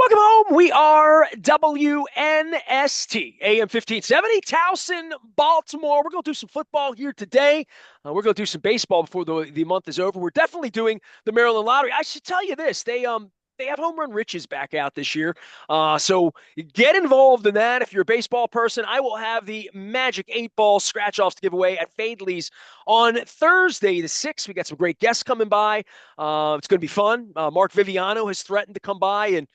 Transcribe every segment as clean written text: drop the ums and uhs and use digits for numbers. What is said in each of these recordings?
Welcome home. We are WNST, AM 1570, Towson, Baltimore. We're going to do some football here today. We're going to do some baseball before the month is over. We're definitely doing the Maryland Lottery. I should tell you this. They have Home Run Riches back out this year. So get involved in that. If you're a baseball person, I will have the Magic 8-Ball scratch-offs to give away at Fadley's on Thursday the 6th. We got some great guests coming by. It's going to be fun. Mark Viviano has threatened to come by and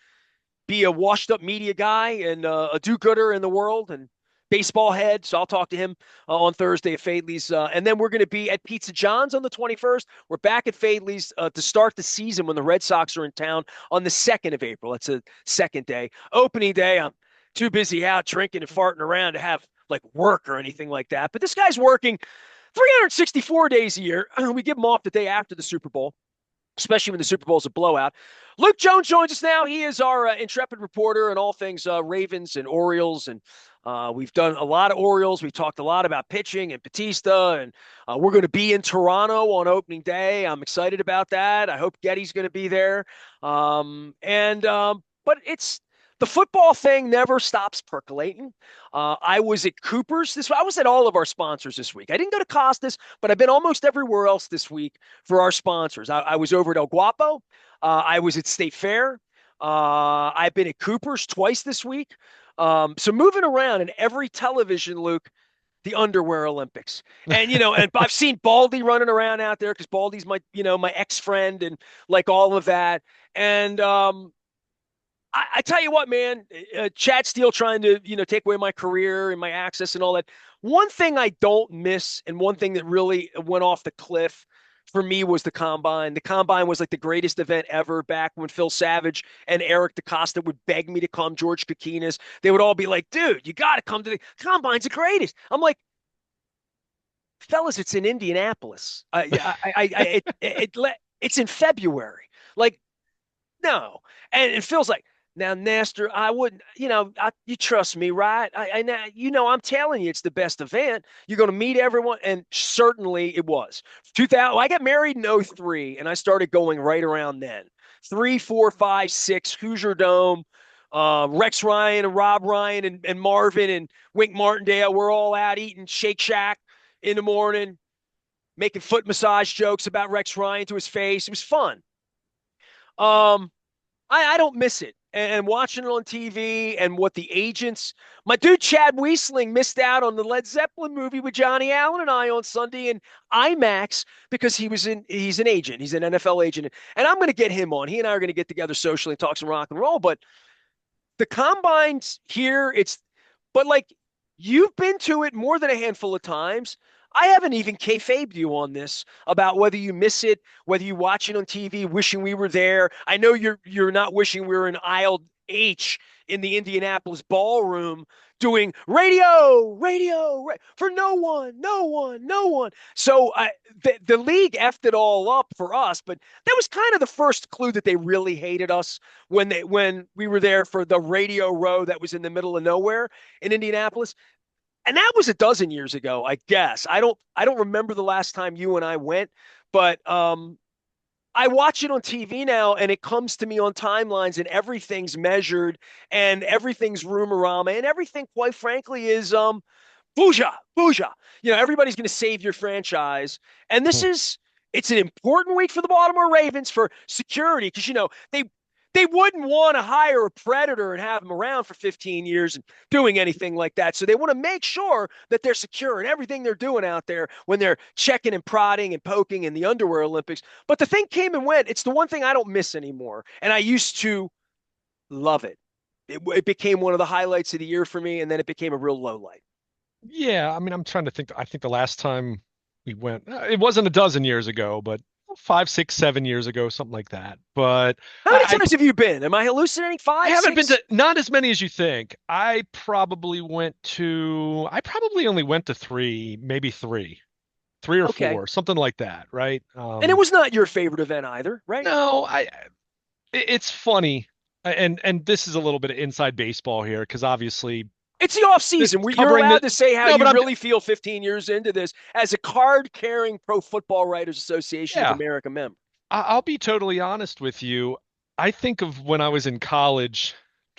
be a washed up media guy and a do-gooder in the world and baseball head. So I'll talk to him on Thursday at Fadley's. And then we're going to be at Pizza John's on the 21st. We're back at Fadley's to start the season when the Red Sox are in town on the 2nd of April. That's a second day. Opening day, I'm too busy out drinking and farting around to have like work or anything like that. But this guy's working 364 days a year. We give him off the day after the Super Bowl, especially when the Super Bowl is a blowout. Luke Jones joins us now. He is our intrepid reporter on all things Ravens and Orioles. And we've done a lot of Orioles. We've talked a lot about pitching and Batista. And we're going to be in Toronto on opening day. I'm excited about that. I hope Getty's going to be there. But it's the football thing never stops percolating. I was at Cooper's I was at all of our sponsors this week. I didn't go to Costas, but I've been almost everywhere else this week for our sponsors. I was over at El Guapo. I was at State Fair. I've been at Cooper's twice this week. So moving around in every television, Luke, the underwear Olympics. And, and I've seen Baldy running around out there because Baldy's my ex-friend and like all of that. And, I tell you what, man, Chad Steele trying to, take away my career and my access and all that. One thing I don't miss and one thing that really went off the cliff for me was the Combine. The Combine was like the greatest event ever back when Phil Savage and Eric DeCosta would beg me to come, George Kokinas. They would all be like, dude, you got to come to the Combine's the greatest. I'm like, fellas, it's in Indianapolis. It's in February. Like, no. And Phil's like, now, Nestor, I wouldn't, you trust me, right? I'm telling you, it's the best event. You're going to meet everyone. And certainly it was. 2000, I got married in '03, and I started going right around then. 3, 4, 5, 6, Hoosier Dome, Rex Ryan and Rob Ryan and Marvin and Wink Martindale. We're all out eating Shake Shack in the morning, making foot massage jokes about Rex Ryan to his face. It was fun. I don't miss it. And watching it on TV and what the agents, my dude Chad Wiesling missed out on the Led Zeppelin movie with Johnny Allen and I on Sunday in IMAX because he's an agent. He's an NFL agent. And I'm going to get him on. He and I are going to get together socially and talk some rock and roll. But the Combines here, but like you've been to it more than a handful of times. I haven't even kayfabed you on this about whether you miss it, whether you watch it on TV, wishing we were there. I know you're not wishing we were in aisle H in the Indianapolis ballroom doing radio for no one, no one, no one. So the league effed it all up for us, but that was kind of the first clue that they really hated us when we were there for the radio row that was in the middle of nowhere in Indianapolis. And that was a dozen years ago, I guess. I don't remember the last time you and I went, but I watch it on TV now and it comes to me on timelines and everything's measured and everything's rumorama and everything, quite frankly, is booyah, booyah. Everybody's going to save your franchise. And it's an important week for the Baltimore Ravens for security because, they wouldn't want to hire a predator and have him around for 15 years and doing anything like that. So they want to make sure that they're secure in everything they're doing out there when they're checking and prodding and poking in the underwear Olympics. But the thing came and went. It's the one thing I don't miss anymore. And I used to love it. It became one of the highlights of the year for me, and then it became a real low light. Yeah, I mean, I'm trying to think. I think the last time we went, it wasn't a dozen years ago, but 5, 6, 7 years ago, something like that. But How many times have you been? Am I hallucinating? I Five, haven't been six? to not as many as you think. I probably only went to three, maybe three or Okay. four, something like that, right? And it was not your favorite event either, right? No, it's funny, and this is a little bit of inside baseball here because obviously It's the off this season. You're covering the allowed to say how no, but you really feel 15 years into this as a card carrying Pro Football Writers Association of yeah, America member. I'll be totally honest with you. I think of when I was in college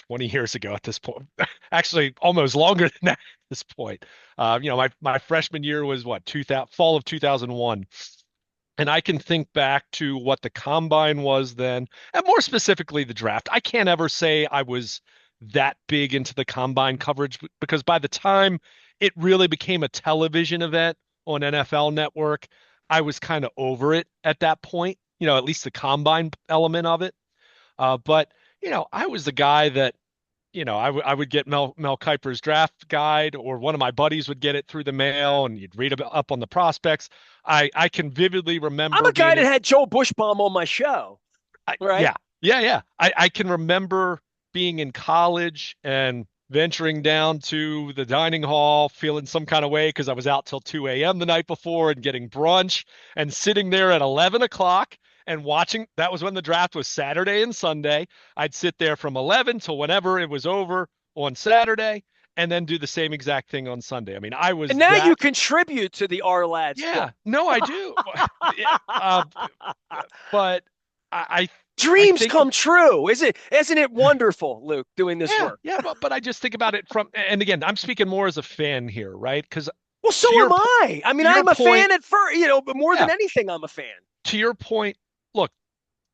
20 years ago at this point. Actually, almost longer than that at this point. My freshman year was what, 2000, fall of 2001. And I can think back to what the combine was then, and more specifically the draft. I can't ever say I was that big into the combine coverage because by the time it really became a television event on NFL Network, I was kind of over it at that point, at least the combine element of it. But I was the guy that, I would get Mel Kiper's draft guide, or one of my buddies would get it through the mail, and you'd read up on the prospects. I can vividly I'm remember a guy being that in, had Joel Bushbaum on my show, right? yeah, yeah, yeah. I can remember being in college and venturing down to the dining hall, feeling some kind of way because I was out till 2 a.m. the night before and getting brunch and sitting there at 11 o'clock and watching. That was when the draft was Saturday and Sunday. I'd sit there from 11 till whenever it was over on Saturday and then do the same exact thing on Sunday. I mean, I And was now you that. contribute to the R Lads Club. Yeah, no, I do. Uh, but I Dreams think come true. Isn't it wonderful, Luke, doing this yeah, work? yeah, but I just think about it from, and again, I'm speaking more as a fan here, right? Because Well, so to am your I. I mean, to your I'm a point, fan at first, but more than yeah, anything, I'm a fan. to your point, look,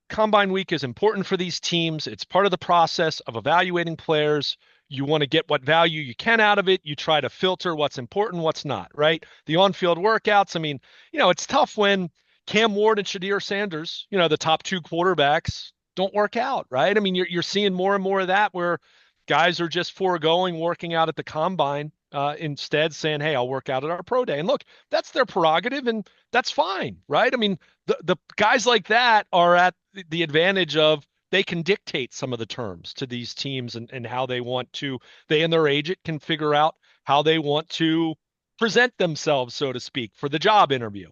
Combine Week is important for these teams. It's part of the process of evaluating players. You want to get what value you can out of it. You try to filter what's important, what's not, right? The on-field workouts. I mean, it's tough when Cam Ward and Shadir Sanders, the top two quarterbacks, don't work out, right? I mean, you're seeing more and more of that where guys are just foregoing working out at the combine, instead saying, "Hey, I'll work out at our pro day." And look, that's their prerogative, and that's fine, right? I mean, the guys like that are at the advantage of they can dictate some of the terms to these teams, and how they want to, they and their agent can figure out how they want to present themselves, so to speak, for the job interview.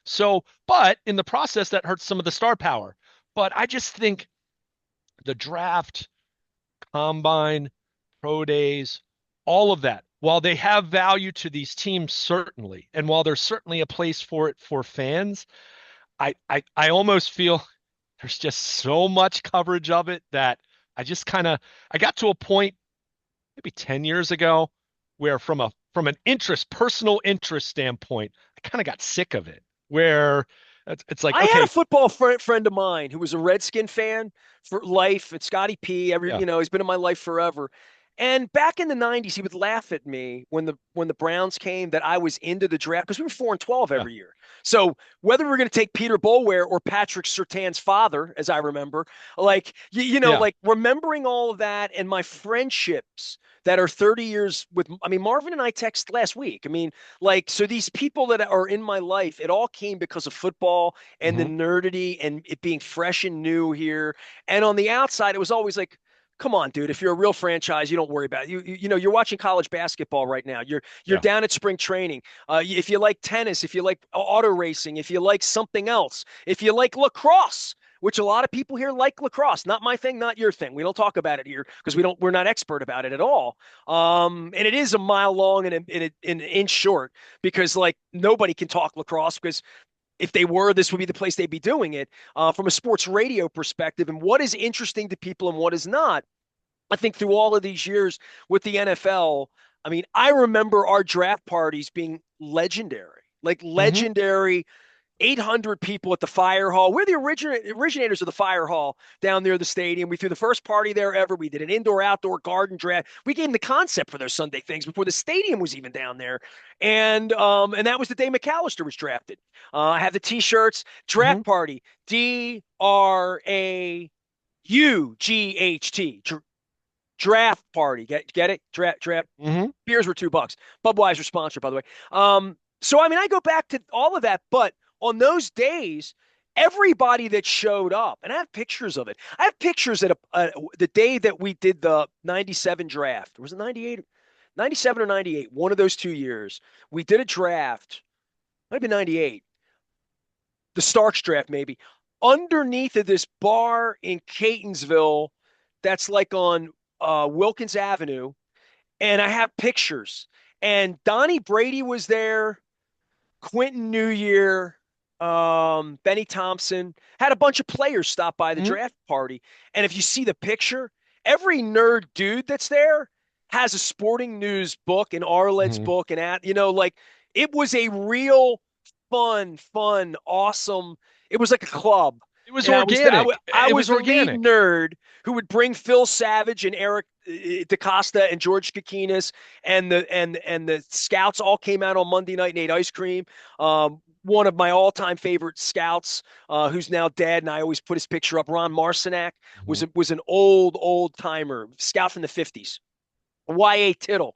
So, but in the process, that hurts some of the star power. But I just think the draft, combine, pro days, all of that, while they have value to these teams, certainly, and while there's certainly a place for it for fans, I almost feel there's just so much coverage of it that I just kind of I got to a point maybe 10 years ago where from an personal interest standpoint, I kind of got sick of it. Where it's like, I had a okay, football friend of mine who was a Redskin fan for life. It's Scotty P. yeah, He's been in my life forever. And back in the '90s, he would laugh at me when the Browns came that I was into the draft because we were 4-12 yeah, every year. So whether we are going to take Peter Boulware or Patrick Surtain's father, as I remember, yeah, like remembering all of that and my friendships that are 30 years with. I mean, Marvin and I text last week. I mean, like, so these people that are in my life, it all came because of football and the hmm nerdity and it being fresh and new here. And on the outside, it was always like, come on, dude. If you're a real franchise, you don't worry about it. You're watching college basketball right now. You're yeah, down at spring training. If you like tennis, if you like auto racing, if you like something else, if you like lacrosse, which a lot of people here like lacrosse. Not my thing, not your thing. We don't talk about it here because we're not expert about it at all. And it is a mile long and an inch short because like nobody can talk lacrosse because if they were, this would be the place they'd be doing it from a sports radio perspective. And what is interesting to people and what is not, I think through all of these years with the NFL, I mean, I remember our draft parties being legendary, like hmm legendary 800 people at the fire hall. We're the originators of the fire hall down near the stadium. We threw the first party there ever. We did an indoor outdoor garden draft. We gave them the concept for those Sunday things before the stadium was even down there. And that was the day McAllister was drafted. I have the t-shirts, hmm draft party, DRAUGHT. Draft party. Get it? Draft. hmm Beers were $2. Budweiser sponsor, by the way. So I mean, I go back to all of that, but on those days, everybody that showed up, and I have pictures of it. I have pictures at the day that we did the '97 draft. Was it '98, '97 or '98? One of those 2 years, we did a draft. Might be '98. The Starks draft, maybe. Underneath of this bar in Catonsville, that's like on Wilkins Avenue, and I have pictures. And Donnie Brady was there, Quentin New Year. Benny Thompson, had a bunch of players stop by the Mhm. draft party. And if you see the picture, every nerd dude that's there has a sporting news book, an Arled's Mhm. book, and like it was a real fun, awesome. It was like a club. It was And organic. I It was was a lead organic. nerd who would bring Phil Savage and Eric DaCosta and George Kokinis and the scouts all came out on Monday night and ate ice cream. One of my all-time favorite scouts, who's now dead, and I always put his picture up. Ron Marcinak Mhm. was an old timer scout from the '50s. Y.A. Tittle.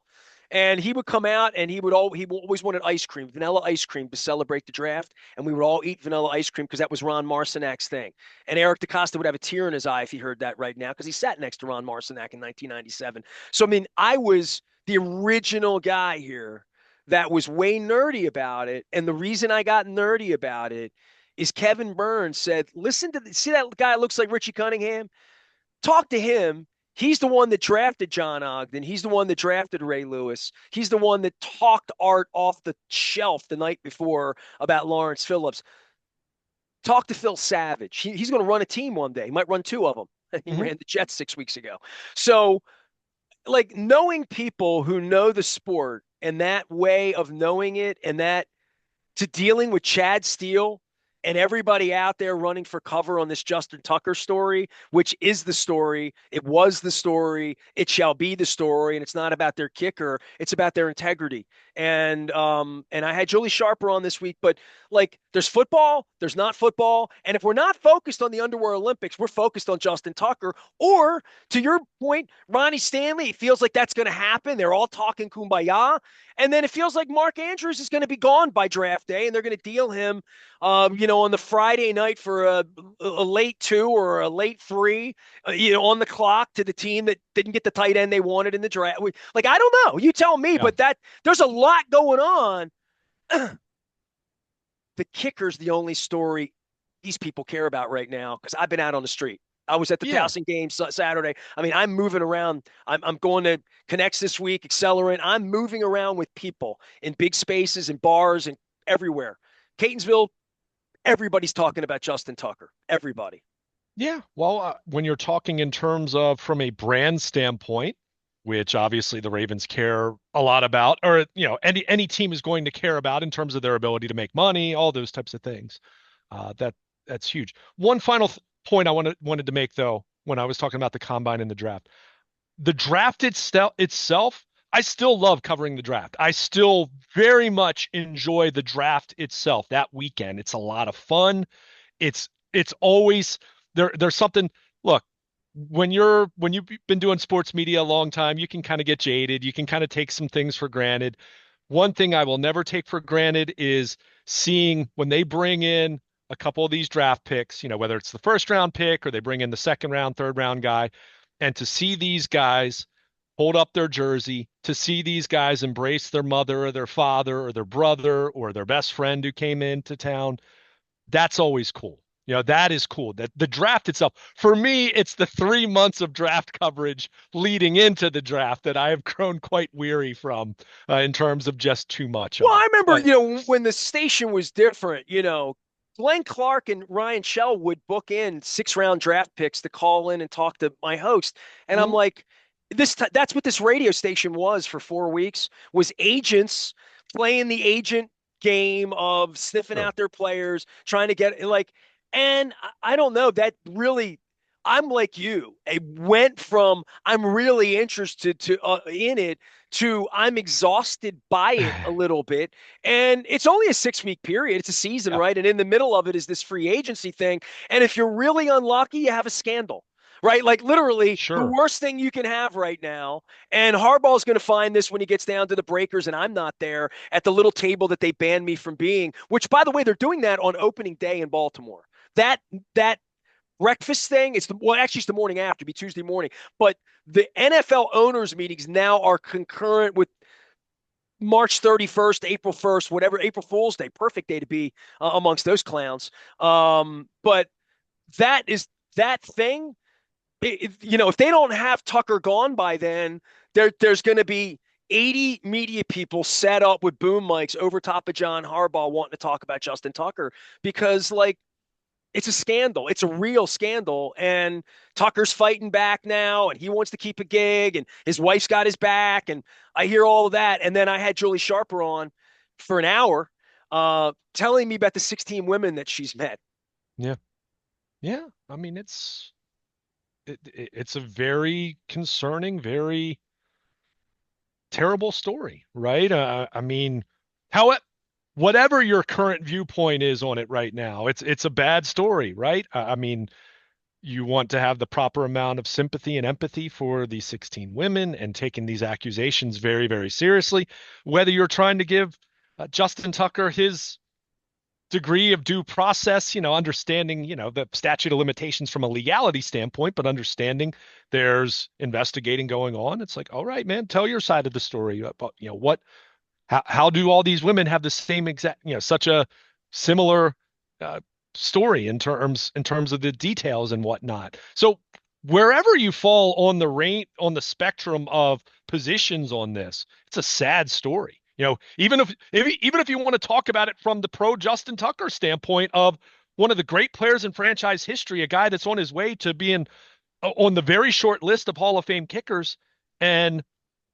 And he would come out and he always wanted ice cream, vanilla ice cream to celebrate the draft. And we would all eat vanilla ice cream because that was Ron Marcinak's thing. And Eric DaCosta would have a tear in his eye if he heard that right now because he sat next to Ron Marcinak in 1997. So, I mean, I was the original guy here that was way nerdy about it. And the reason I got nerdy about it is Kevin Burns said, listen see that guy that looks like Richie Cunningham? Talk to him. He's the one that drafted John Ogden. He's the one that drafted Ray Lewis. He's the one that talked Art off the shelf the night before about Lawrence Phillips. Talk to Phil Savage. He's going to run a team one day. He might run two of them. He Mhm. ran the Jets 6 weeks ago. So, like, knowing people who know the sport and that way of knowing it and that to dealing with Chad Steele and everybody out there running for cover on this Justin Tucker story, which is the story. It was the story. It shall be the story. And it's not about their kicker. It's about their integrity. And I had Julie Sharper on this week, but like there's football, there's not football. And if we're not focused on the Underwear Olympics, we're focused on Justin Tucker. Or to your point, Ronnie Stanley, it feels like that's going to happen. They're all talking kumbaya. And then it feels like Mark Andrews is going to be gone by draft day, and they're going to deal him, on the Friday night for a late two or a late three, on the clock to the team that didn't get the tight end they wanted in the draft. Like, I don't know. You tell me, Yeah. but there's a lot going on. The kicker's the only story these people care about right now because I've been out on the street. I was at the Yeah. Towson game Saturday. I mean, I'm moving around. I'm going to Connects this week, Accelerant. I'm moving around with people in big spaces and bars and everywhere. Catonsville, everybody's talking about Justin Tucker. Everybody. Yeah. Well, when you're talking in terms of from a brand standpoint, which obviously the Ravens care a lot about, or any team is going to care about in terms of their ability to make money, all those types of things. That's huge. One final point I wanted to make though, when I was talking about the combine and the draft itself, I still love covering the draft. I still very much enjoy the draft itself that weekend. It's a lot of fun. It's always there's something. Look, when you've been doing sports media a long time, you can kind of get jaded. You can kind of take some things for granted. One thing I will never take for granted is seeing when they bring in a couple of these draft picks, whether it's the first round pick or they bring in the second round, third round guy, and to see these guys hold up their jersey, to see these guys embrace their mother or their father or their brother or their best friend who came into town, that's always cool. That is cool. That the draft itself, for me, it's the 3 months of draft coverage leading into the draft that I have grown quite weary from, in terms of just too much Well, of I it. remember, But when the station was different, Glenn Clark and Ryan Shell would book in 6 round draft picks to call in and talk to my host. And I'm mm, like, that's what this radio station was for 4 weeks, was agents playing the agent game of sniffing sure. out their players, trying to get like, and I don't know, that really, I'm like you. It went from I'm really interested in it to I'm exhausted by it a little bit. And it's only a 6 week period. It's a season, Yeah, right? And in the middle of it is this free agency thing. And if you're really unlucky, you have a scandal, right? Like literally the sure. worst thing you can have right now. And Harbaugh's going to find this when he gets down to the breakers, and I'm not there at the little table that they banned me from being. Which, by the way, they're doing that on opening day in Baltimore. That breakfast thing. Actually it's the morning after, it'd be Tuesday morning. But the NFL owners meetings now are concurrent with March 31st, April 1st, whatever, April Fool's Day, perfect day to be amongst those clowns. But that is that thing. If they don't have Tucker gone by then, there's going to be 80 media people set up with boom mics over top of John Harbaugh wanting to talk about Justin Tucker because, like, it's a scandal. It's a real scandal. And Tucker's fighting back now, and he wants to keep a gig, and his wife's got his back. And I hear all of that. And then I had Julie Sharper on for an hour telling me about the 16 women that she's met. Yeah. Yeah. I mean, it's a very concerning, very terrible story, right? I mean, how whatever your current viewpoint is on it right now, it's a bad story, right? I mean, you want to have the proper amount of sympathy and empathy for these 16 women and taking these accusations very, very seriously. Whether you're trying to give Justin Tucker his degree of due process, understanding, the statute of limitations from a legality standpoint, but understanding there's investigating going on. It's like, all right, man, tell your side of the story about, how do all these women have the same exact, such a similar uh, story in terms of the details and whatnot. So wherever you fall on the spectrum of positions on this, it's a sad story. Even if you want to talk about it from the pro Justin Tucker standpoint of one of the great players in franchise history, a guy that's on his way to being on the very short list of Hall of Fame kickers, and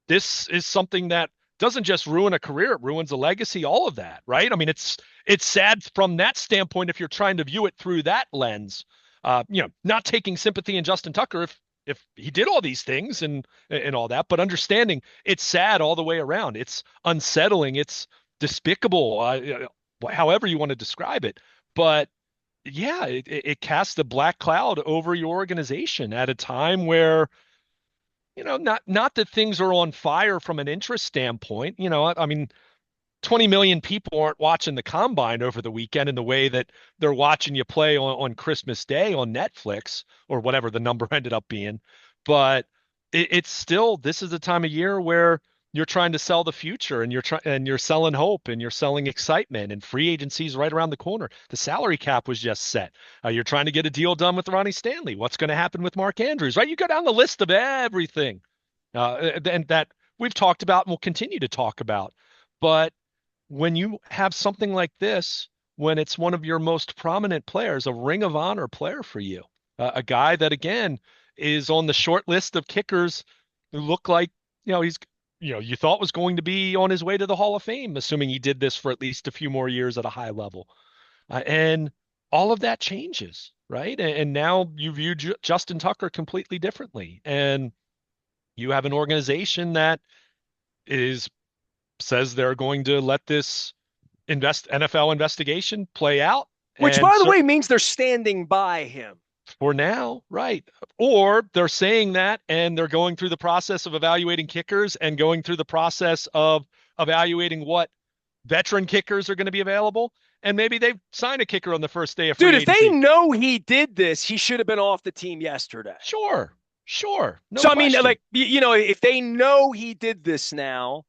this is something that doesn't just ruin a career, it ruins a legacy, all of that, right? I mean, it's sad from that standpoint if you're trying to view it through that lens. Not taking sympathy in Justin Tucker if he did all these things and all that, but understanding it's sad all the way around. It's unsettling, it's despicable, however you want to describe it. But yeah, it casts a black cloud over your organization at a time where not that things are on fire from an interest standpoint. I mean, 20 million people aren't watching the combine over the weekend in the way that they're watching you play on Christmas Day on Netflix or whatever the number ended up being. But it's still, this is the time of year where you're trying to sell the future and you're selling hope and you're selling excitement, and free agency's right around the corner. The salary cap was just set. You're trying to get a deal done with Ronnie Stanley. What's going to happen with Mark Andrews, right? You go down the list of everything and that we've talked about and will continue to talk about. But when you have something like this, when it's one of your most prominent players, a Ring of Honor player for you, a guy that again is on the short list of kickers who look like, he's, you thought was going to be on his way to the Hall of Fame, assuming he did this for at least a few more years at a high level. And all of that changes, right? And now you view Justin Tucker completely differently. And you have an organization that is says they're going to let this NFL investigation play out. Which, And by the so way, means they're standing by him. for now, right. Or they're saying that and they're going through the process of evaluating kickers and going through the process of evaluating what veteran kickers are going to be available. And maybe they've signed a kicker on the first day of Dude, free if they agency. know he did this, he should have been off the team yesterday. Sure, sure, no So, I mean, question. like, if they know he did this now,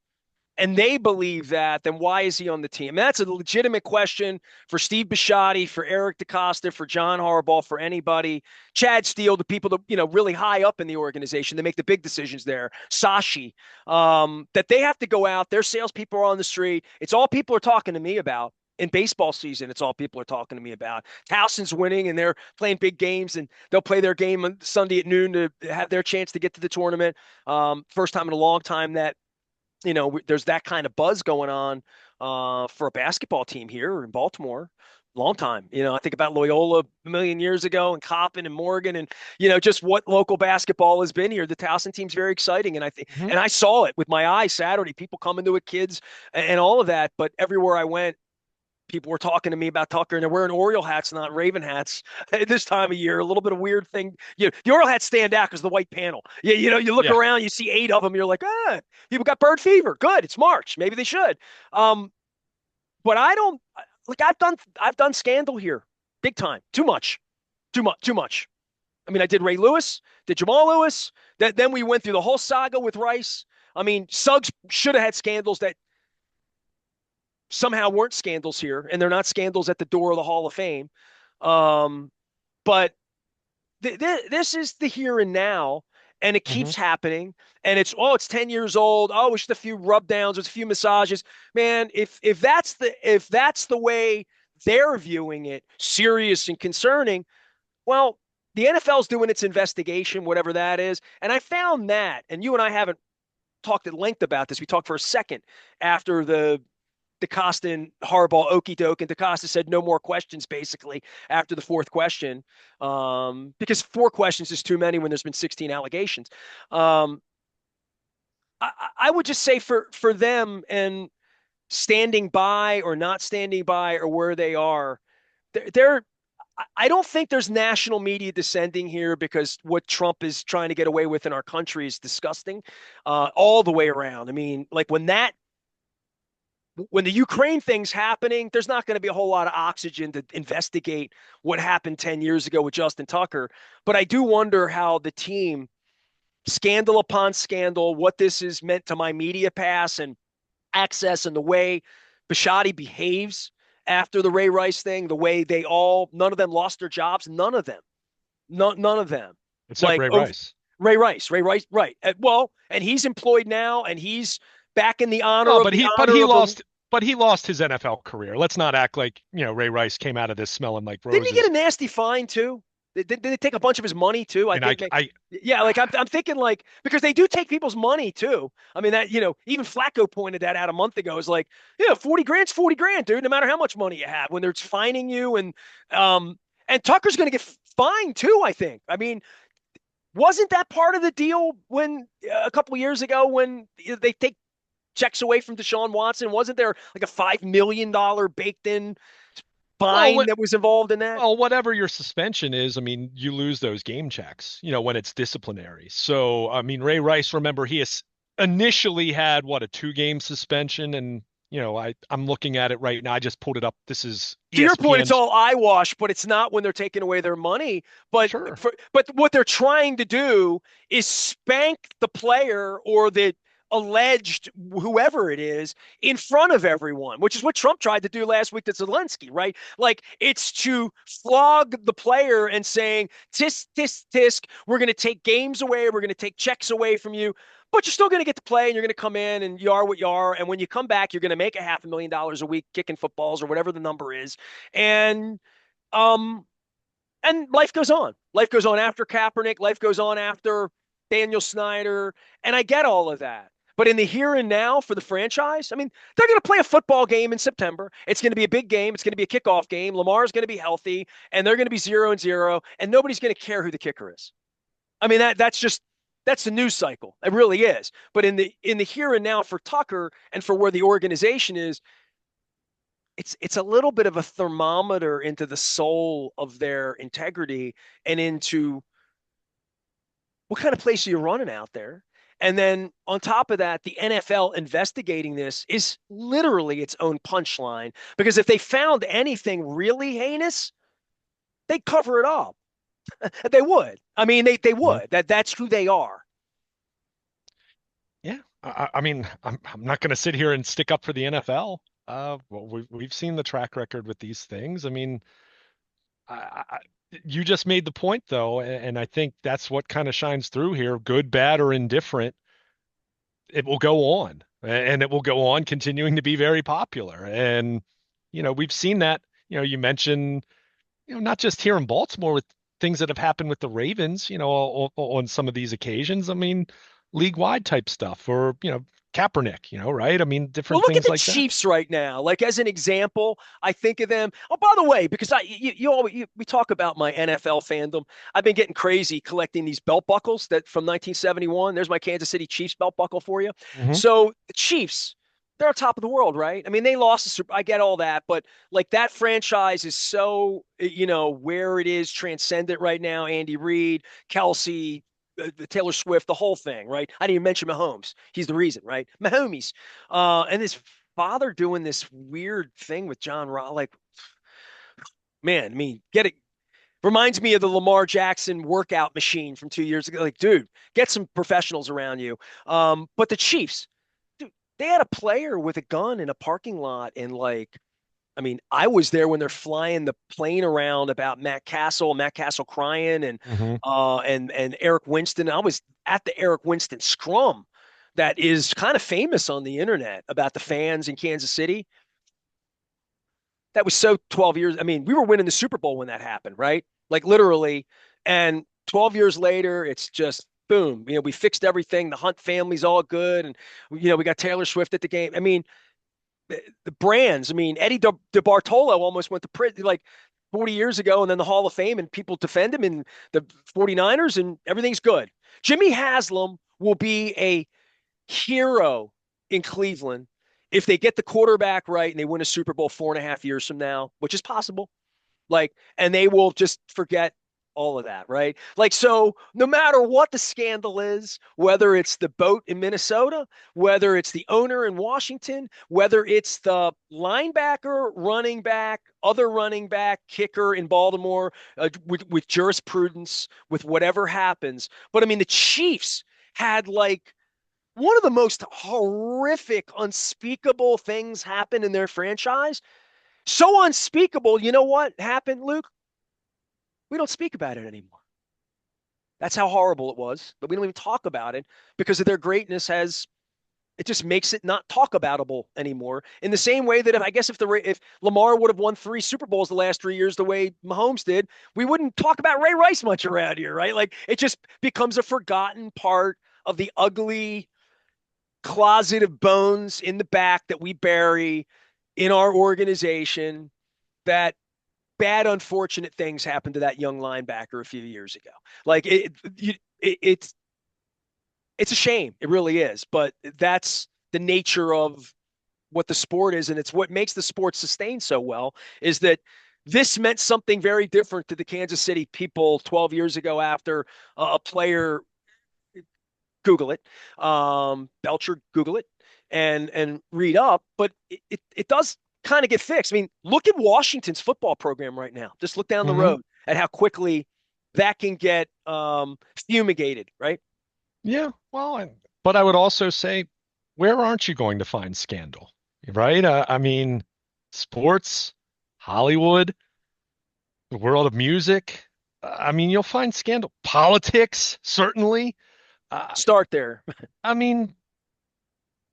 and they believe that, then why is he on the team? And that's a legitimate question for Steve Bisciotti, for Eric DeCosta, for John Harbaugh, for anybody. Chad Steele, the people that, really high up in the organization, they make the big decisions there. Sashi, that they have to go out. Their salespeople are on the street. It's all people are talking to me about. In baseball season, it's all people are talking to me about. Towson's winning, and they're playing big games, and they'll play their game on Sunday at noon to have their chance to get to the tournament. First time in a long time that there's that kind of buzz going on for a basketball team here in Baltimore. Long time. I think about Loyola a million years ago and Coppin and Morgan and, just what local basketball has been here. The Towson team's very exciting. And Mhm. I saw it with my eyes Saturday, people coming to it, kids and all of that. But everywhere I went, people were talking to me about Tucker, and they're wearing Oriole hats, not Raven hats this time of year. A little bit of weird thing. The Oriole hats stand out because the white panel. Yeah, you look Yeah. around, you see 8 of them, you're like, people got bird fever. Good, it's March. Maybe they should. Um, but I don't like. I've done scandal here, big time. Too much, too much, too much. I mean, I did Ray Lewis, did Jamal Lewis. Then we went through the whole saga with Rice. I mean, Suggs should have had scandals that somehow weren't scandals here, and they're not scandals at the door of the Hall of Fame. But this is the here and now, and it Hmm. keeps happening. And it's 10 years old. Oh, it's just a few rub downs, it's a few massages. Man, if that's the way they're viewing it, serious and concerning, well, the NFL's doing its investigation, whatever that is. And I found that, and you and I haven't talked at length about this. We talked for a second after the DeCosta and Harbaugh okey doke, and DeCosta said no more questions basically after the fourth question, because four questions is too many when there's been 16 allegations. Um, I would just say for them and standing by or not standing by or where they are, they're I don't think there's national media descending here because what Trump is trying to get away with in our country is disgusting, all the way around. I mean, like when the Ukraine thing's happening, there's not going to be a whole lot of oxygen to investigate what happened 10 years ago with Justin Tucker. But I do wonder how the team, scandal upon scandal, what this has meant to my media pass and access and the way Bishotti behaves after the Ray Rice thing, the way none of them lost their jobs, none of them, none of them. Except Like Ray Rice. Ray Rice, right. Well, and he's employed now and he's back in the honor Well, of but the he honor of a. lost his NFL career. Let's not act like, Ray Rice came out of this smelling like Didn't he get roses. a nasty fine too? Did they take a bunch of his money too? I And I think. I Yeah, like I'm thinking like because they do take people's money too. I mean that even Flacco pointed that out a month ago. It's like 40 grand's 40 grand, dude. No matter how much money you have, when they're fining you um and Tucker's going to get fined too. I think. I mean, wasn't that part of the deal when a couple of years ago when they take checks away from Deshaun Watson? Wasn't there like a $5 million baked in well, fine what that was involved in that? well, whatever your suspension is, I mean, you lose those game checks, when it's disciplinary. So, I mean, Ray Rice, remember, he has initially had what, a 2 game suspension, and I'm looking at it right now. I just pulled it up. This is To your point, it's ESPN's. all eyewash, but it's not when they're taking away their money. But Sure. but what they're trying to do is spank the player or the alleged whoever it is in front of everyone, which is what Trump tried to do last week to Zelensky, right? Like it's to flog the player and saying, tisk, tisk, tisk, we're going to take games away, we're going to take checks away from you. But you're still going to get to play and you're going to come in and you are what you are. And when you come back, you're going to make a $500,000 a week kicking footballs or whatever the number is. And um and life goes on. Life goes on after Kaepernick. Life goes on after Daniel Snyder. And I get all of that. But in the here and now for the franchise, I mean, they're going to play a football game in September. It's going to be a big game. It's going to be a kickoff game. Lamar's going to be healthy, and they're going to be 0-0, and nobody's going to care who the kicker is. I mean, that's the news cycle. It really is. But in the here and now for Tucker and for where the organization is, it's a little bit of a thermometer into the soul of their integrity and into what kind of place are you running out there. And then on top of that, the NFL investigating this is literally its own punchline because if they found anything really heinous, they'd cover it up. They would. I mean, they Mhm. would. That's who they are. Yeah. I mean, I'm not going to sit here and stick up for the NFL. Well, we've seen the track record with these things. I mean, I, you just made the point though, and I think that's what kind of shines through here, good, bad, or indifferent. It will go on, and it will go on continuing to be very popular. And, we've seen that, you mentioned, not just here in Baltimore with things that have happened with the Ravens, on some of these occasions. I mean, league-wide type stuff, or, Kaepernick, right? I mean, Well, different look at things the like that. Chiefs right now. Like as an example, I think of them. Oh, by the way, because we talk about my NFL fandom. I've been getting crazy collecting these belt buckles that from 1971. There's my Kansas City Chiefs belt buckle for you. Hmm. So the Chiefs, they're on top of the world, right? I mean, they lost the Super. I get all that, but like that franchise is so where it is transcendent right now. Andy Reid, Kelsey, Taylor Swift, the whole thing, right? I didn't even mention Mahomes. He's the reason, right? Mahomes. And his father doing this weird thing with John Ross. Like, man, I mean, get it. Reminds me of the Lamar Jackson workout machine from 2 years ago. Like, dude, get some professionals around you. But the Chiefs, dude, they had a player with a gun in a parking lot in like I mean, I was there when they're flying the plane around about Matt Castle crying, Hmm. and Eric Winston. I was at the Eric Winston scrum that is kind of famous on the internet about the fans in Kansas City. That was so 12 years. I mean, we were winning the Super Bowl when that happened, right? Like literally. And 12 years later, it's just boom. We fixed everything. The Hunt family's all good. And, we got Taylor Swift at the game. I mean, the brands. I mean, Eddie DeBartolo almost went to prison like 40 years ago and then the Hall of Fame, and people defend him in the 49ers, and everything's good. Jimmy Haslam will be a hero in Cleveland if they get the quarterback right and they win a Super Bowl 4.5 years from now, which is possible. Like, and they will just forget all of that, right? Like, so no matter what the scandal is, whether it's the boat in Minnesota, whether it's the owner in Washington, whether it's the linebacker, running back, other running back, kicker in Baltimore, with jurisprudence, with whatever happens. But I mean, the Chiefs had like one of the most horrific, unspeakable things happen in their franchise. So unspeakable, you know what happened, Luke? We don't speak about it anymore. That's how horrible it was, but we don't even talk about it because of their greatness has it just makes it not talk aboutable anymore. In the same way that if Lamar would have won 3 Super Bowls the last 3 years the way Mahomes did, we wouldn't talk about Ray Rice much around here, right? Like it just becomes a forgotten part of the ugly closet of bones in the back that we bury in our organization, that bad, unfortunate things happened to that young linebacker a few years ago. Like it's a shame. It really is. But that's the nature of what the sport is, and it's what makes the sport sustain so well. Is that this meant something very different to the Kansas City people 12 years ago after a player. Google it, Belcher. Google it, and read up. But it does kind of get fixed. I mean, look at Washington's football program right now. Just look down the Hmm. road at how quickly that can get fumigated, right? Yeah. Well, but I would also say, where aren't you going to find scandal? Right? I mean, sports, Hollywood, the world of music. I mean, you'll find scandal. Politics, certainly. Uh, Start there. I mean,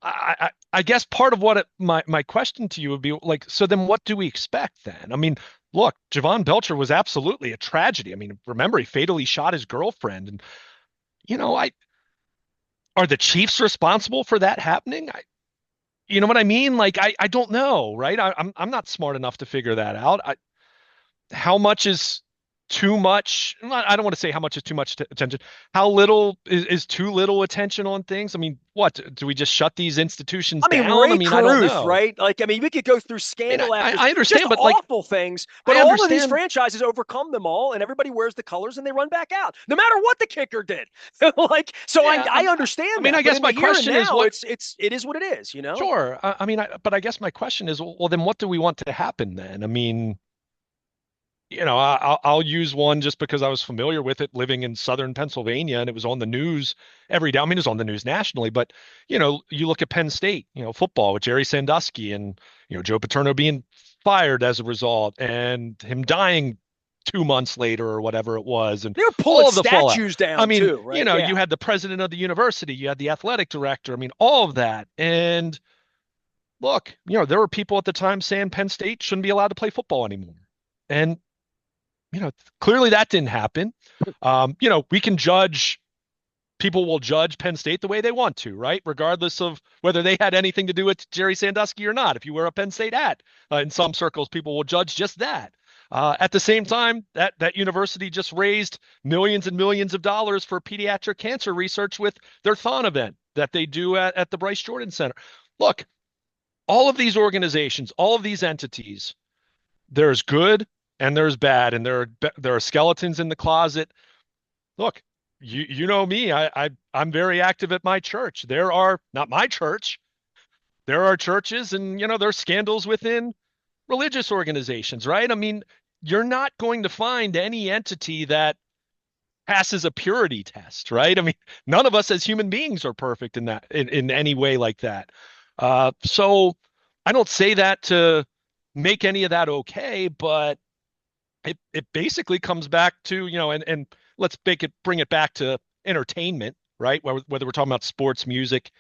I guess part of my question to you would be like, so then what do we expect then? I mean, look, Javon Belcher was absolutely a tragedy. I mean, remember he fatally shot his girlfriend, and I are the Chiefs responsible for that happening? You know what I mean? Like, I don't know, right? I'm not smart enough to figure that out. How much is too much? I don't want to say how much is too much attention. How little is too little attention on things? I mean, what do we just shut these institutions I mean, down? I Ray mean, I don't Caruth, know. right? Like, I mean, we could go through I mean, scandal after I just understand, but like, awful things, but I all of these understand. franchises overcome them all, and everybody wears the colors and they run back out, no matter what the kicker did. Like, so Yeah, I I understand mean, that, I but guess in the my here and question is now, what. it is what it is, you know. Sure. I mean, but I guess my question is, well, then what do we want to happen then? I mean, I'll use one just because I was familiar with it living in southern Pennsylvania and it was on the news every day. I mean, it was on the news nationally, but you look at Penn State, football with Jerry Sandusky and Joe Paterno being fired as a result and him dying 2 months later or whatever it was, and They were pulling all of the fallout. statues I down mean, too, right? you Yeah. had the president of the university, you had the athletic director. I mean, all of that. And look, there were people at the time saying Penn State shouldn't be allowed to play football anymore. And clearly that didn't happen. We can judge, people will judge Penn State the way they want to, right? Regardless of whether they had anything to do with Jerry Sandusky or not. If you wear a Penn State hat, in some circles, people will judge just that. At the same time, that university just raised millions and millions of dollars for pediatric cancer research with their Thon event that they do at the Bryce Jordan Center. Look, all of these organizations, all of these entities, there's good and there's bad, and there are skeletons in the closet. Look, you know me. I'm very active at my church. There are not my church. There are churches, and there's scandals within religious organizations, right? I mean, you're not going to find any entity that passes a purity test, right? I mean, none of us as human beings are perfect in any way like that. So I don't say that to make any of that okay, but it basically comes back to, and let's bring it back to entertainment, right? Whether we're talking about sports, music,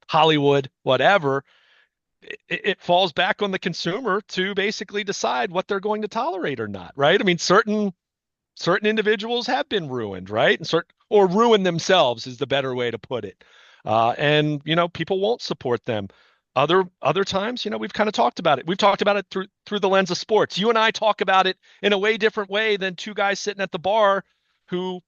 Hollywood, whatever, it falls back on the consumer to basically decide what they're going to tolerate or not, right? I mean, certain individuals have been ruined, right? And certain or ruined themselves is the better way to put it. And people won't support them. Other times, we've kind of talked about it. We've talked about it through the lens of sports. You and I talk about it in a way different way than two guys sitting at the bar who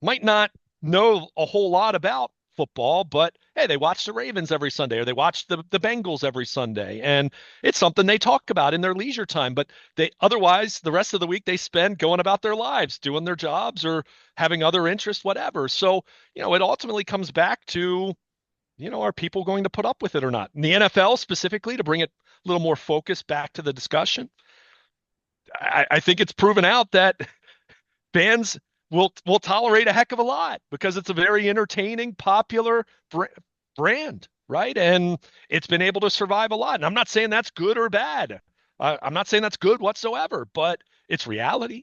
might not know a whole lot about football, but hey, they watch the Ravens every Sunday or they watch the Bengals every Sunday. And it's something they talk about in their leisure time. But they otherwise the rest of the week they spend going about their lives, doing their jobs or having other interests, whatever. So, it ultimately comes back to, are people going to put up with it or not? In the NFL specifically, to bring it a little more focus back to the discussion, I think it's proven out that fans will tolerate a heck of a lot because it's a very entertaining, popular brand, right? And it's been able to survive a lot. And I'm not saying that's good or bad. I'm not saying that's good whatsoever, but it's reality,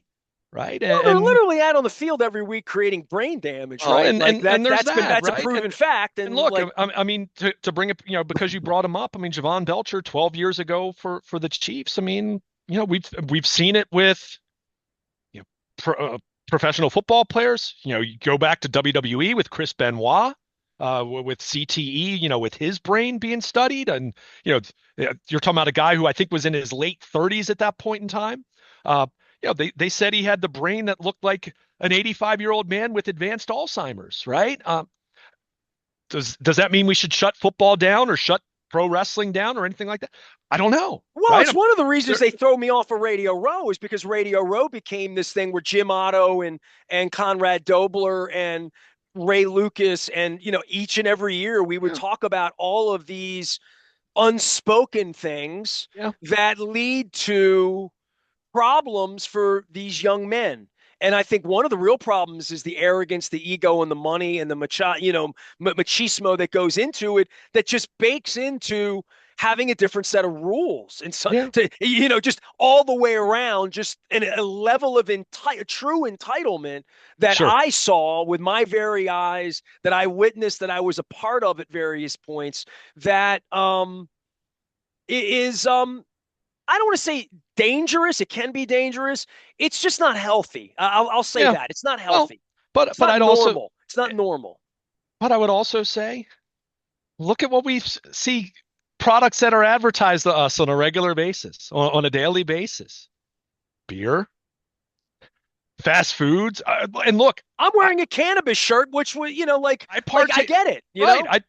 right? Well, they're literally out on the field every week creating brain damage, well, right? and Like and and there's that, that's a right? proven fact. And And look, like, I mean, to bring it, because you brought him up, I mean, Javon Belcher, 12 years ago for the Chiefs. I mean, we've seen it with you know pro, professional football players. You go back to WWE with Chris Benoit, with CTE, with his brain being studied, and you're talking about a guy who I think was in his late 30s at that point in time. Uh, they said he had the brain that looked like an 85-year-old man with advanced Alzheimer's, right? Does that mean we should shut football down or shut pro wrestling down or anything like that? I don't know, well, right? it's one of the reasons There, they throw me off of Radio Row is because Radio Row became this thing where Jim Otto and Conrad Dobler and Ray Lucas and each and every year we would yeah, talk about all of these unspoken things yeah, that lead to problems for these young men. And I think one of the real problems is the arrogance, the ego, and the money and the machismo that goes into it that just bakes into having a different set of rules and so yeah, just all the way around, just a level of true entitlement that sure, I saw with my very eyes, that I witnessed, that I was a part of at various points. That is I don't want to say dangerous. It can be dangerous. It's just not healthy. I'll say yeah. that. It's not Well, healthy. but It's but not I'd also, normal. It's not normal. but I would also say, look at what we see products that are advertised to us on a regular basis, on a daily basis. Beer, fast foods, and look, I'm I, wearing a cannabis shirt, which would, I like I partake. get it, Right.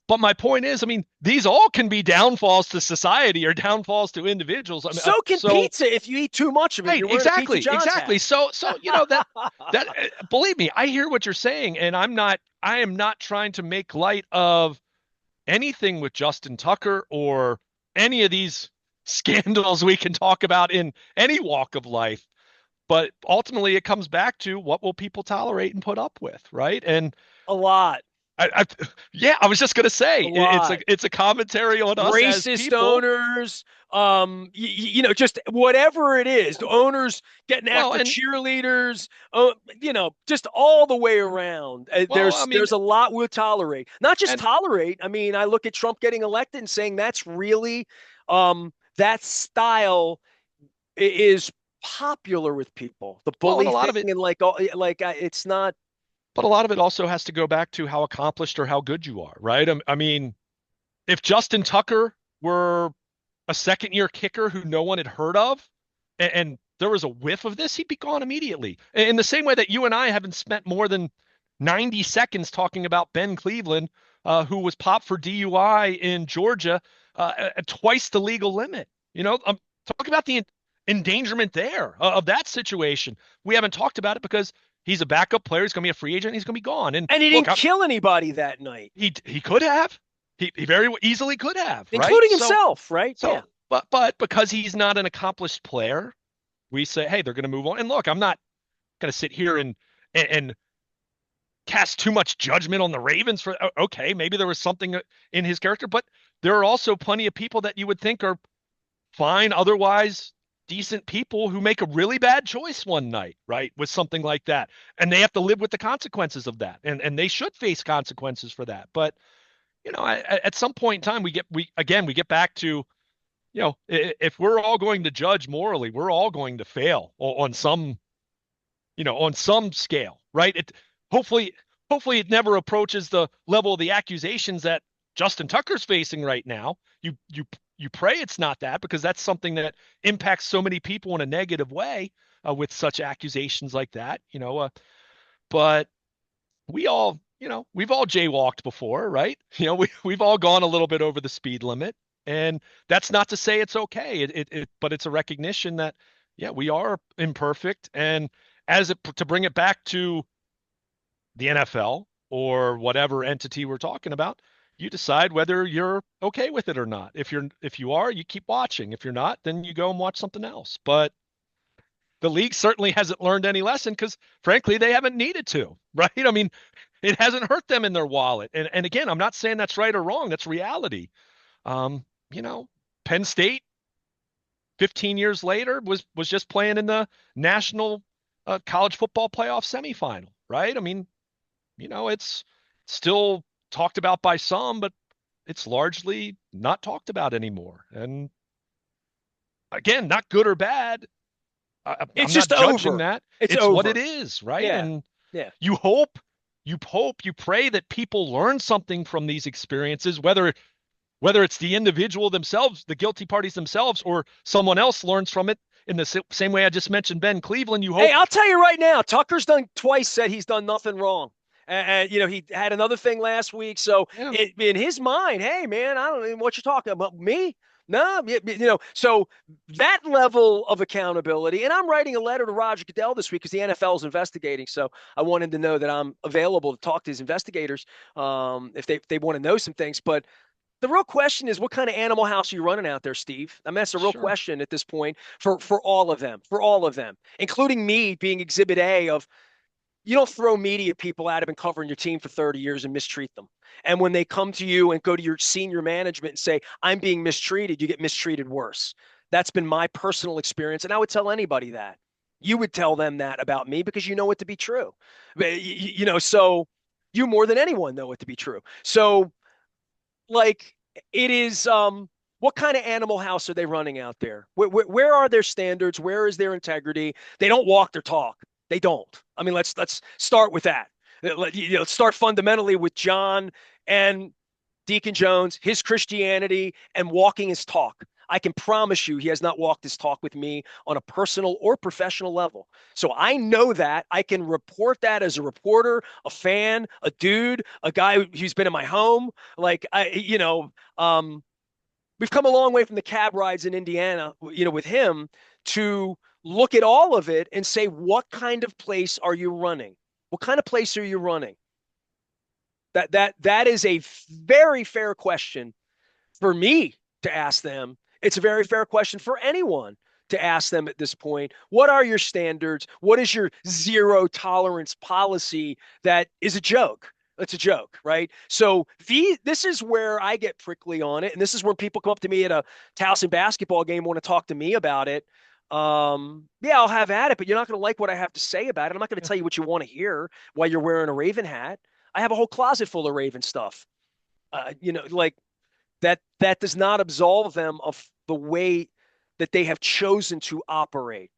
But my point is, I mean, these all can be downfalls to society or downfalls to individuals. I mean, So can so pizza if you eat too much of it. right, You're wearing a Pizza John's exactly. hat. So that believe me, I hear what you're saying, and I am not trying to make light of anything with Justin Tucker or any of these scandals we can talk about in any walk of life. But ultimately, it comes back to what will people tolerate and put up with, right? And A lot. yeah, I was just gonna say A lot. it's a commentary on us as Racist people. owners, just whatever it is, the owners getting Well, after and cheerleaders, just all the way around. I mean, There's a lot we'll tolerate. Not just and tolerate. I mean, I look at Trump getting elected and saying that's really that style is popular with people. The well, and bully thing and it's not. a lot of it also has to go back to how accomplished or how good you are, right? I mean, if Justin Tucker were a second year kicker who no one had heard of, and there was a whiff of this, he'd be gone immediately. In the same way that you and I haven't spent more than 90 seconds talking about Ben Cleveland, who was popped for DUI in Georgia, at twice the legal limit. Talk about the endangerment there of that situation. We haven't talked about it because he's a backup player. He's going to be a free agent. He's going to be gone. And And he look, didn't kill anybody that night, he could have. He very easily could have, right? including himself, right? Yeah. But because he's not an accomplished player, we say, hey, they're going to move on. And look, I'm not going to sit here and cast too much judgment on the Ravens for okay, maybe there was something in his character, but there are also plenty of people that you would think are find otherwise decent people who make a really bad choice one night, right? With something like that. And they have to live with the consequences of that. And they should face consequences for that. But, at some point in time, we get back to, if we're all going to judge morally, we're all going to fail on some, on some scale, right? Hopefully, hopefully it never approaches the level of the accusations that Justin Tucker's facing right now. You pray it's not that, because that's something that impacts so many people in a negative way, with such accusations like that. But we've all jaywalked before, right? We've all gone a little bit over the speed limit, and that's not to say it's okay. But it's a recognition that, yeah, we are imperfect. And to bring it back to the NFL or whatever entity we're talking about, you decide whether you're okay with it or not. If you are, you keep watching. If you're not, then you go and watch something else. But the league certainly hasn't learned any lesson, because frankly, they haven't needed to, right? I mean, it hasn't hurt them in their wallet. And again, I'm not saying that's right or wrong. That's reality. Um, you know, Penn State 15 years later was just playing in the national college football playoff semifinal, right? I mean, it's still talked about by some, but it's largely not talked about anymore. And again, not good or bad. It's I'm not just judging over. that. It's It's what it over. is, right? Yeah. And Yeah. you hope, you pray that people learn something from these experiences, whether it's the individual themselves, the guilty parties themselves, or someone else learns from it in the same way I just mentioned Ben Cleveland. You Hey, hope. I'll tell you right now, Tucker's done twice said he's done nothing wrong. And he had another thing last week. So Yeah, in his mind, hey man, I don't know what you're talking about. Me? No, so that level of accountability. And I'm writing a letter to Roger Goodell this week because the NFL is investigating. So I want him to know that I'm available to talk to his investigators, if they want to know some things. But the real question is, what kind of animal house are you running out there, Steve? I mean, that's a real sure. question at this point for all of them, including me being Exhibit A of you don't throw media people at have been covering your team for 30 years and mistreat them. And when they come to you and go to your senior management and say, I'm being mistreated, you get mistreated worse. That's been my personal experience. And I would tell anybody that. You would tell them that about me because you know it to be true. So you more than anyone know it to be true. So like it is what kind of animal house are they running out there? Where are their standards? Where is their integrity? They don't walk their talk. They don't. I mean, let's start with that. Let's start fundamentally with John and Deacon Jones, his Christianity, and walking his talk. I can promise you he has not walked his talk with me on a personal or professional level. So I know that. I can report that as a reporter, a fan, a dude, a guy who's been in my home. We've come a long way from the cab rides in Indiana, with him to look at all of it and say, what kind of place are you running? What kind of place are you running? That is a very fair question for me to ask them. It's a very fair question for anyone to ask them at this point. What are your standards? What is your zero tolerance policy that is a joke? It's a joke, right? So this is where I get prickly on it, and this is when people come up to me at a Towson basketball game, want to talk to me about it. Yeah, I'll have at it, but you're not going to like what I have to say about it. I'm not going to Yeah. tell you what you want to hear while you're wearing a Raven hat. I have a whole closet full of Raven stuff. Like that does not absolve them of the way that they have chosen to operate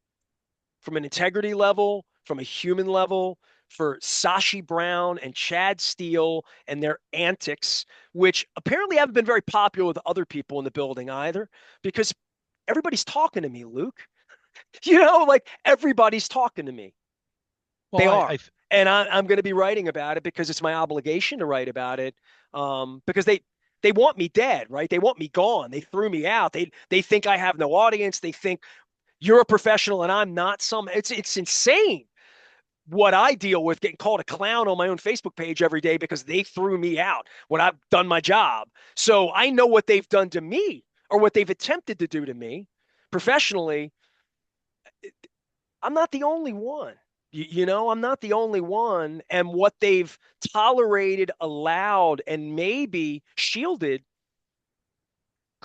from an integrity level, from a human level, for Sashi Brown and Chad Steele and their antics, which apparently haven't been very popular with other people in the building either, because everybody's talking to me, Luke. Like everybody's talking to me. Well, They are. And I'm going to be writing about it because it's my obligation to write about it. Because they want me dead, right? They want me gone. They threw me out. They think I have no audience. They think you're a professional and I'm not some. It's insane what I deal with getting called a clown on my own Facebook page every day because they threw me out when I've done my job. So I know what they've done to me or what they've attempted to do to me professionally. I'm not the only one. I'm not the only one. And what they've tolerated, allowed, and maybe shielded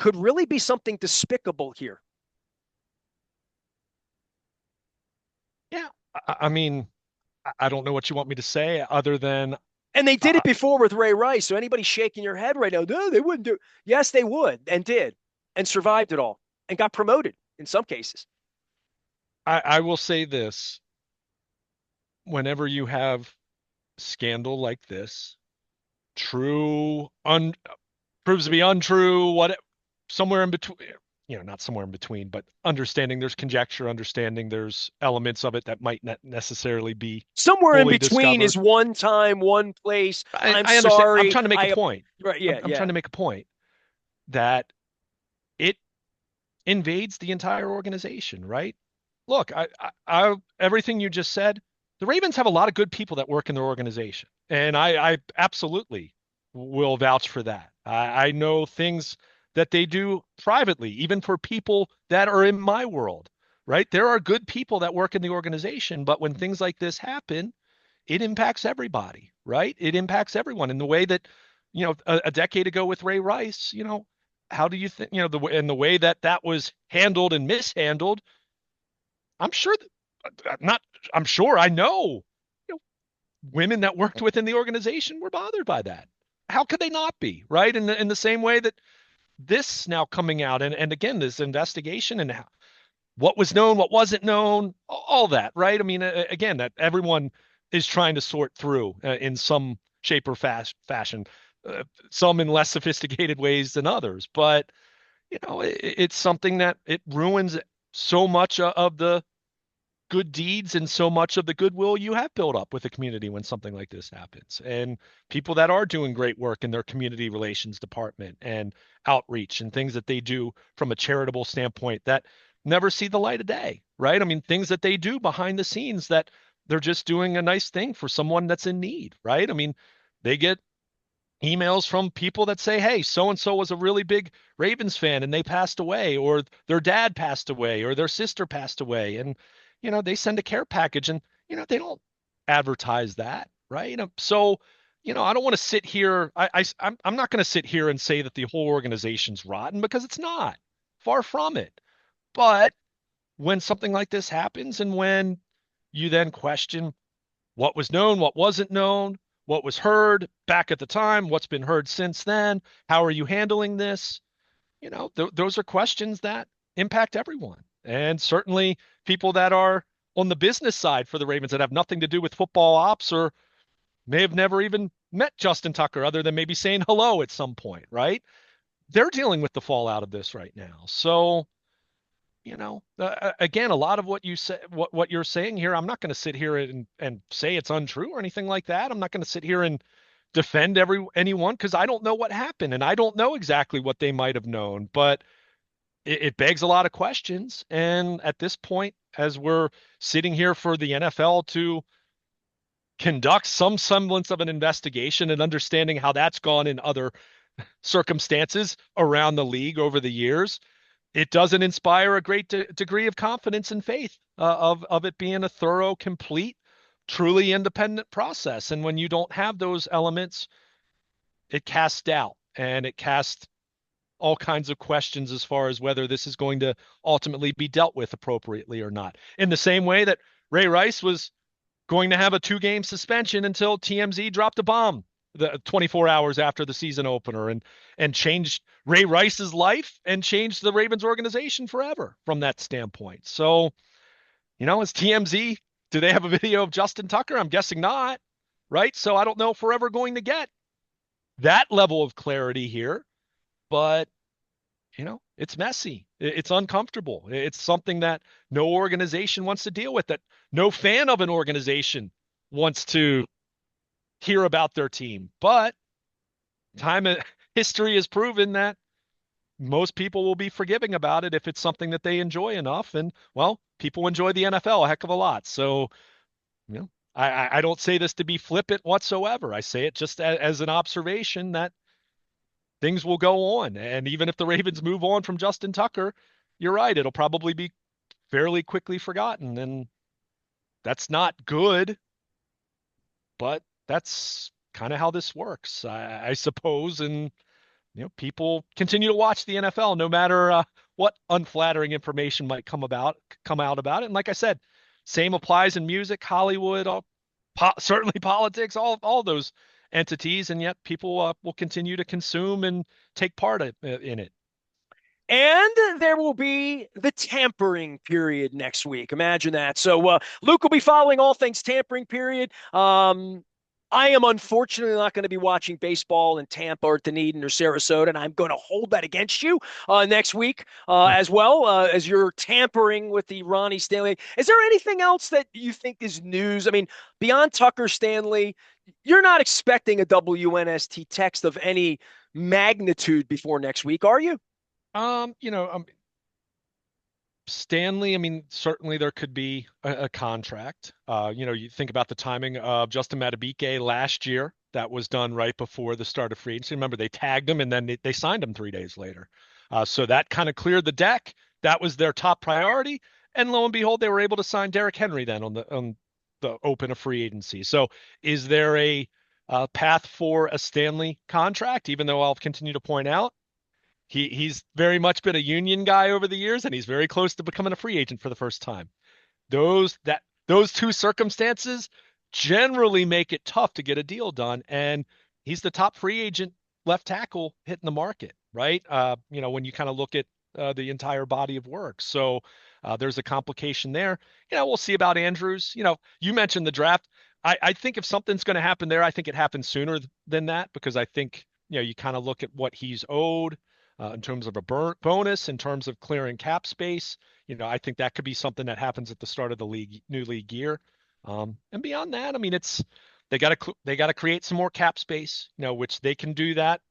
could really be something despicable here. Yeah. I mean, I don't know what you want me to say other than And they did uh, it before with Ray Rice. So anybody shaking your head right now, no, they wouldn't do it. Yes, they would and did and survived it all and got promoted in some cases. I will say this: whenever you have scandal like this, true, proves to be untrue, what somewhere in between, not somewhere in between, but understanding there's conjecture, understanding there's elements of it that might not necessarily be Somewhere in fully between is discovered. one time, one place. I'm I understand. I'm sorry. trying to make a I point. right, I'm, yeah, I'm trying yeah. to make a point that it invades the entire organization, right? Look, everything you just said, the Ravens have a lot of good people that work in their organization, and I absolutely will vouch for that. I know things that they do privately, even for people that are in my world, right? There are good people that work in the organization, but when things like this happen, it impacts everybody, right? It impacts everyone in the way that, a decade ago with Ray Rice, how do you think, in the way that that was handled and mishandled, I'm sure not, I'm sure I know, you know, women that worked within the organization were bothered by that. How could they not be, right? In the same way that this now coming out and again, this investigation and how, what was known, what wasn't known, all that, right? I mean, again, that everyone is trying to sort through in some shape or fashion, uh, some in less sophisticated ways than others. But, it's something that it ruins so much of the good deeds and so much of the goodwill you have built up with the community when something like this happens. And people that are doing great work in their community relations department and outreach and things that they do from a charitable standpoint that never see the light of day, right? I mean, things that they do behind the scenes that they're just doing a nice thing for someone that's in need, right? I mean, they get emails from people that say, hey, so and so was a really big Ravens fan and they passed away, or their dad passed away, or their sister passed away. And, they send a care package and, they don't advertise that, right? So, I don't want to sit here. I'm not going to sit here and say that the whole organization's rotten because it's not. Far from it. But when something like this happens and when you then question what was known, what wasn't known, what was heard back at the time, what's been heard since then, how are you handling this? Those are questions that impact everyone. And certainly people that are on the business side for the Ravens that have nothing to do with football ops or may have never even met Justin Tucker other than maybe saying hello at some point, right? They're dealing with the fallout of this right now. So, again, a lot of what you say, what you're saying here, I'm not going to sit here and say it's untrue or anything like that. I'm not going to sit here and defend anyone because I don't know what happened and I don't know exactly what they might have known, but it begs a lot of questions. And at this point, as we're sitting here for the NFL to conduct some semblance of an investigation and understanding how that's gone in other circumstances around the league over the years, it doesn't inspire a great degree of confidence and faith of it being a thorough, complete, truly independent process. And when you don't have those elements, it casts doubt and it casts all kinds of questions as far as whether this is going to ultimately be dealt with appropriately or not. In the same way that Ray Rice was going to have a 2-game suspension until TMZ dropped a bomb the 24 hours after the season opener and changed Ray Rice's life and changed the Ravens organization forever from that standpoint. So, as TMZ, do they have a video of Justin Tucker? I'm guessing not, right? So I don't know if we're ever going to get that level of clarity here, but it's messy. It's uncomfortable. It's something that no organization wants to deal with, that no fan of an organization wants to hear about their team. But time history has proven that most people will be forgiving about it if it's something that they enjoy enough. And well, people enjoy the NFL a heck of a lot. So, I don't say this to be flippant whatsoever. I say it just as an observation that things will go on. And even if the Ravens move on from Justin Tucker, you're right. It'll probably be fairly quickly forgotten. And that's not good, but that's kind of how this works, I suppose. And people continue to watch the NFL no matter what unflattering information might come out about it. And like I said, same applies in music, Hollywood, certainly politics, all those entities, and yet people will continue to consume and take part in it. And there will be the tampering period next week. Imagine that. So Luke will be following all things tampering period. I am unfortunately not going to be watching baseball in Tampa or Dunedin or Sarasota, and I'm going to hold that against you next week as well as you're tampering with the Ronnie Stanley. Is there anything else that you think is news? I mean, beyond Tucker Stanley, you're not expecting a WNST text of any magnitude before next week, are you? Um, you know, um, Stanley, I mean, certainly there could be a contract. You think about the timing of Justin Madubuike last year. That was done right before the start of free agency. Remember, they tagged him and then they signed him 3 days later. So that kind of cleared the deck. That was their top priority. And lo and behold, they were able to sign Derrick Henry then on the open of free agency. So is there a path for a Stanley contract? Even though I'll continue to point out he's very much been a union guy over the years, and he's very close to becoming a free agent for the first time. Those two circumstances generally make it tough to get a deal done, and he's the top free agent left tackle hitting the market, right? When you kind of look at the entire body of work. So there's a complication there. We'll see about Andrews. You mentioned the draft. I think if something's going to happen there, I think it happens sooner than that because I think you kind of look at what he's owed in terms of a bonus, in terms of clearing cap space. I think that could be something that happens at the start of the new league year. And beyond that, I mean, they got to create some more cap space, which they can do that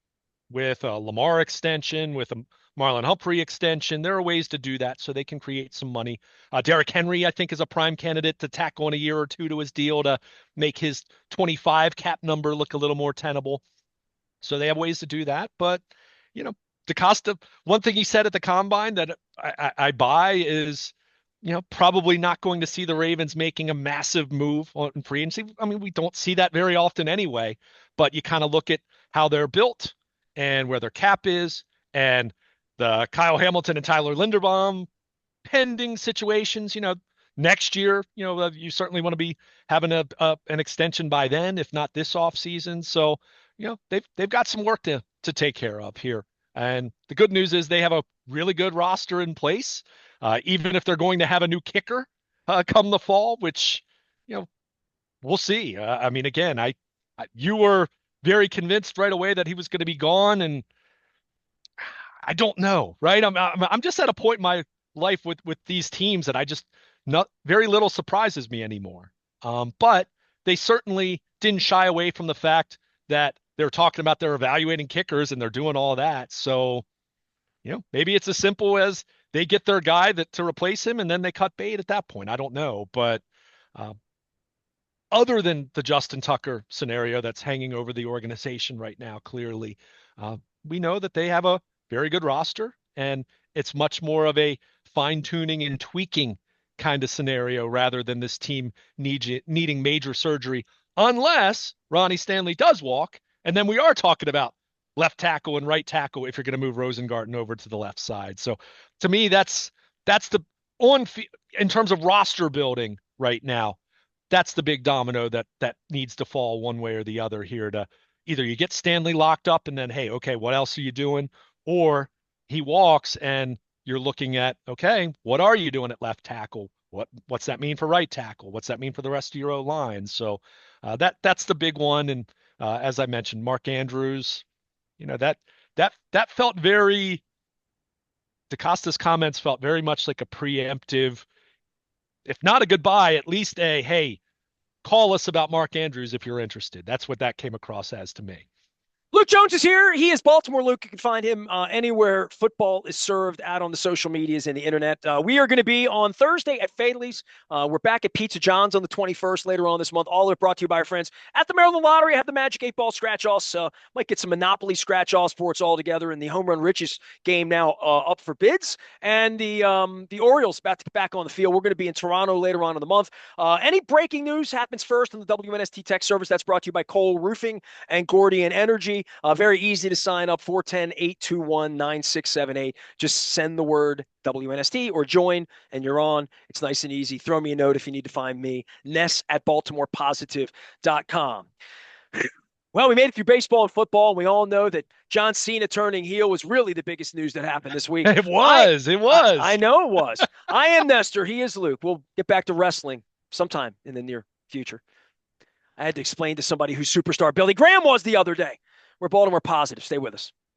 with a Lamar extension, with a Marlon Humphrey extension. There are ways to do that so they can create some money. Derrick Henry, I think, is a prime candidate to tack on a year or two to his deal to make his 25 cap number look a little more tenable. So they have ways to do that. But, you know, DaCosta, one thing he said at the combine that I buy is, probably not going to see the Ravens making a massive move on free agency. I mean, we don't see that very often anyway, but you kind of look at how they're built and where their cap is and the Kyle Hamilton and Tyler Linderbaum pending situations, next year, you certainly want to be having an extension by then, if not this off season. So, they've got some work to take care of here. And the good news is they have a really good roster in place, even if they're going to have a new kicker come the fall, which, we'll see. I mean, again, you were very convinced right away that he was going to be gone, and I don't know, right? I'm just at a point in my life with these teams that I just not very little surprises me anymore. But they certainly didn't shy away from the fact that they're talking about they're evaluating kickers and they're doing all that. So, maybe it's as simple as they get their guy to replace him and then they cut bait at that point. I don't know, but uh, other than the Justin Tucker scenario that's hanging over the organization right now, clearly, uh, we know that they have a very good roster, and it's much more of a fine tuning and tweaking kind of scenario rather than this team needing major surgery, unless Ronnie Stanley does walk. And then we are talking about left tackle and right tackle if you're going to move Rosengarten over to the left side. So to me, that's the on in terms of roster building right now. That's the big domino that needs to fall one way or the other here to either you get Stanley locked up and then, hey, okay, what else are you doing? Or he walks and you're looking at, okay, what are you doing at left tackle? What's that mean for right tackle? What's that mean for the rest of your O line? So that's the big one. And as I mentioned, Mark Andrews, that felt very DaCosta's comments felt very much like a preemptive, if not a goodbye, at least a hey, call us about Mark Andrews if you're interested. That's what that came across as to me. Luke Jones is here. He is Baltimore Luke. You can find him anywhere football is served out on the social medias and the internet. We are going to be on Thursday at Fadley's. We're back at Pizza John's on the 21st later on this month. All of it brought to you by our friends at the Maryland Lottery. I have the Magic 8-Ball scratch-offs. Might get some Monopoly scratch-offs for us all together. And the Home Run Riches game now up for bids. And the Orioles about to get back on the field. We're going to be in Toronto later on in the month. Any breaking news happens first on the WNST Tech Service. That's brought to you by Cole Roofing and Gordian Energy. free, very easy to sign up, 410-821-9678. Just send the word WNST or join, and you're on. It's nice and easy. Throw me a note if you need to find me, ness@baltimorepositive.com. Well, we made it through baseball and football, and we all know that John Cena turning heel was really the biggest news that happened this week. It I, was. It I was. know it was. I am Nestor. He is Luke. We'll get back to wrestling sometime in the near future. I had to explain to somebody who superstar Billy Graham was the other day. We're Baltimore Positive. Stay with us.